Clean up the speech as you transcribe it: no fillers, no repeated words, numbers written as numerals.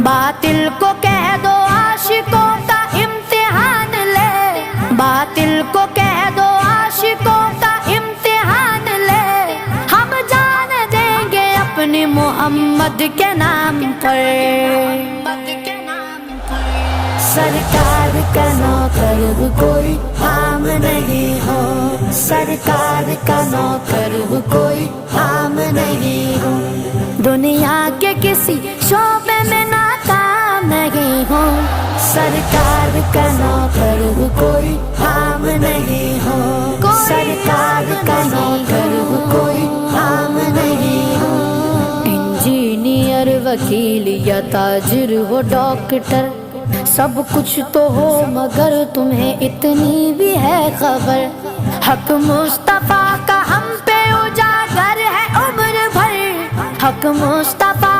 बातिल को कह दो आशिकों का इम्तिहान ले, बातिल को कह दो आशिकों का इम्तिहान ले। हम जान देंगे अपने मोहम्मद के नाम पर। सरकार का नौकर कोई आम नहीं हो, सरकार का नौकर कोई आम नहीं हो। दुनिया के किसी शोबे में नाकाम नहीं हो, सरकार का नौकर कोई आम नहीं हो, सरकार का नौकर कोई आम नहीं हो। इंजीनियर, वकील या ताजिर हो, डॉक्टर, सब कुछ तो हो मगर तुम्हें इतनी भी है खबर। हक मुस्तफा का हम पे उजागर है उम्र भर, हक मुस्तफा